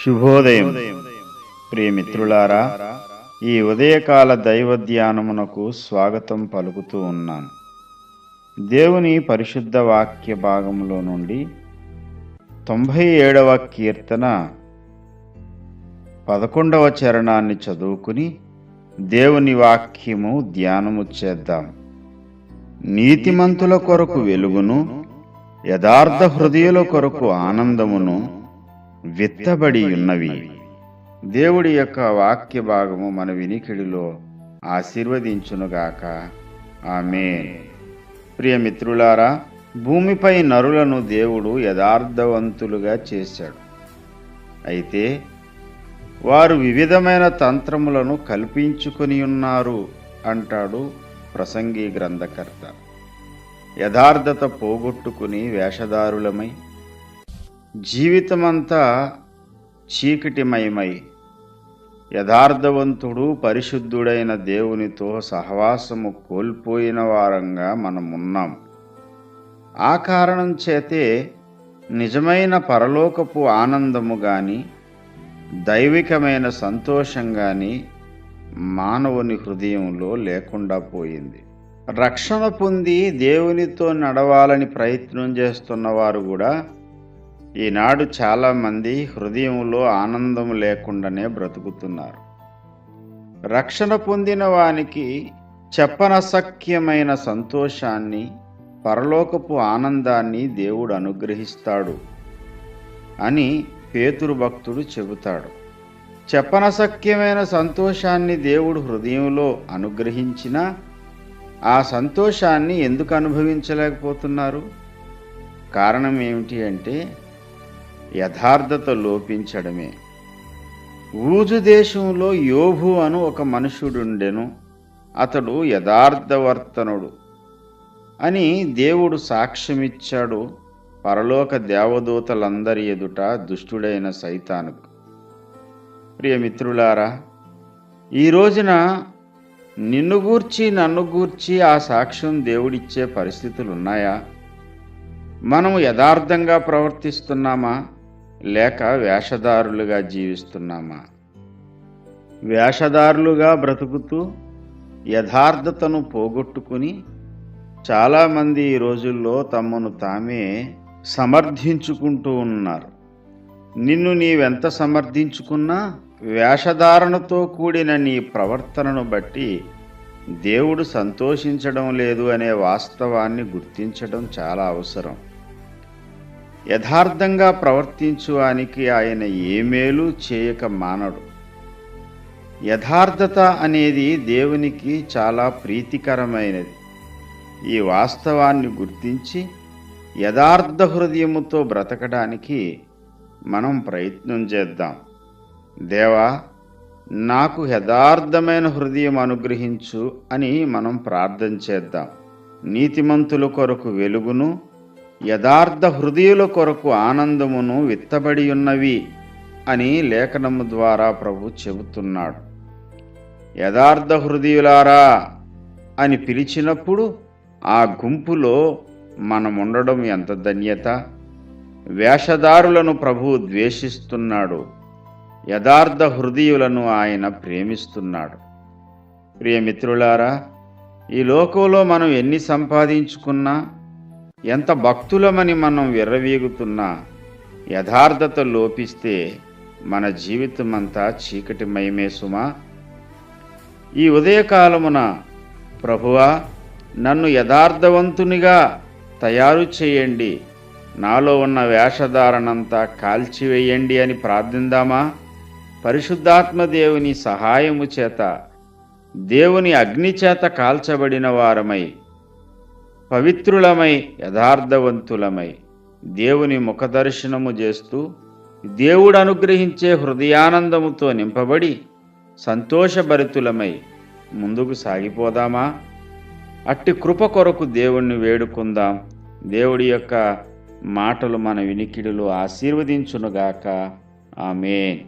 శుభోదయం ప్రియమిత్రులారా, ఈ ఉదయకాల దైవ ధ్యానమునకు స్వాగతం పలుకుతూ ఉన్నాను. దేవుని పరిశుద్ధ వాక్య భాగంలో నుండి 97వ కీర్తన 11వ చరణాన్ని చదువుకుని దేవుని వాక్యము ధ్యానము చేద్దాం. నీతిమంతుల కొరకు వెలుగును, యథార్థ హృదయుల కొరకు ఆనందమును విత్తబడి ఉన్నవి. దేవుడి యొక్క వాక్య భాగము మన వినికిడిలో ఆశీర్వదించునుగాక. ఆమేన్. ప్రియమిత్రులారా, భూమిపై నరులను దేవుడు యథార్థవంతులుగా చేశాడు. అయితే వారు వివిధమైన తంత్రములను కల్పించుకొని ఉన్నారు అంటాడు ప్రసంగి గ్రంథకర్త. యథార్థత పోగొట్టుకుని వేషధారులమై జీవితమంతా చీకటిమయమై యథార్థవంతుడు పరిశుద్ధుడైన దేవునితో సహవాసము కోల్పోయిన వారంగా మనమున్నాం. ఆ కారణం చేతే నిజమైన పరలోకపు ఆనందము గాని దైవికమైన సంతోషం గాని మానవుని హృదయంలో లేకుండా పోయింది. రక్షణ పొంది దేవునితో నడవాలని ప్రయత్నం చేస్తున్నవారు కూడా ఈనాడు చాలామంది హృదయంలో ఆనందం లేకుండానే బ్రతుకుతున్నారు. రక్షణ పొందిన వానికి చెప్పనసఖ్యమైన సంతోషాన్ని, పరలోకపు ఆనందాన్ని దేవుడు అనుగ్రహిస్తాడు అని పేతురు భక్తుడు చెబుతాడు. చెప్పనసఖ్యమైన సంతోషాన్ని దేవుడు హృదయంలో అనుగ్రహించినా ఆ సంతోషాన్ని ఎందుకు అనుభవించలేకపోతున్నారు? కారణం ఏమిటి అంటే యథార్థత లోపించడమే. ఊజు దేశంలో యోబు అను ఒక మనుషుడుండెను. అతడు యథార్థవర్తనుడు అని దేవుడు సాక్ష్యమిచ్చాడు పరలోక దేవదూతలందరి ఎదుట దుష్టుడైన సైతానుకు. ప్రియమిత్రులారా, ఈ రోజున నిన్ను గూర్చి నన్ను గూర్చి ఆ సాక్ష్యం దేవుడిచ్చే పరిస్థితులు ఉన్నాయా? మనము యథార్థంగా ప్రవర్తిస్తున్నామా లేక వేషధారులుగా జీవిస్తున్నామా? వేషధారులుగా బ్రతుకుతూ యథార్థతను పోగొట్టుకుని చాలామంది ఈ రోజుల్లో తమను తామే సమర్థించుకుంటూ ఉన్నారు. నిన్ను నీవెంత సమర్థించుకున్నా వేషధారణతో కూడిన నీ ప్రవర్తనను బట్టి దేవుడు సంతోషించడం లేదు అనే వాస్తవాన్ని గుర్తించడం చాలా అవసరం. యథార్థంగా ప్రవర్తించువానికి ఆయన ఏ మేలు చేయక మానడు. యథార్థత అనేది దేవునికి చాలా ప్రీతికరమైనది. ఈ వాస్తవాన్ని గుర్తించి యథార్థ హృదయముతో బ్రతకడానికి మనం ప్రయత్నం చేద్దాం. దేవా, నాకు యథార్థమైన హృదయం అనుగ్రహించు అని మనం ప్రార్థన చేద్దాం. నీతిమంతుల కొరకు వెలుగును, యథార్థ హృదయుల కొరకు ఆనందమును విత్తబడి ఉన్నవి అని లేఖనము ద్వారా ప్రభు చెబుతున్నాడు. యథార్థ హృదయులారా అని పిలిచినప్పుడు ఆ గుంపులో మనముండడం ఎంత ధన్యత! వేషధారులను ప్రభువు ద్వేషిస్తున్నాడు, యథార్థ హృదయులను ఆయన ప్రేమిస్తున్నాడు. ప్రియమిత్రులారా, ఈ లోకంలో మనం ఎన్ని సంపాదించుకున్నా, ఎంత భక్తులమని మనం విర్రవీగుతున్నా యథార్థత లోపిస్తే మన జీవితమంతా చీకటిమయమే సుమా. ఈ ఉదయకాలమున ప్రభువా, నన్ను యథార్థవంతునిగా తయారు చేయండి, నాలో ఉన్న వేషధారణంతా కాల్చివేయండి అని ప్రార్థిందామా? పరిశుద్ధాత్మ దేవుని సహాయము చేత, దేవుని అగ్ని చేత కాల్చబడిన వారమై, పవిత్రులమై, యథార్థవంతులమై, దేవుని ముఖదర్శనము చేస్తూ దేవుడు అనుగ్రహించే హృదయానందముతో నింపబడి సంతోషభరితులమై ముందుకు సాగిపోదామా? అట్టి కృప కొరకు దేవుణ్ణి వేడుకుందాం. దేవుడి యొక్క మాటలు మన వినికిడిలో ఆశీర్వదించునుగాక. ఆమేన్.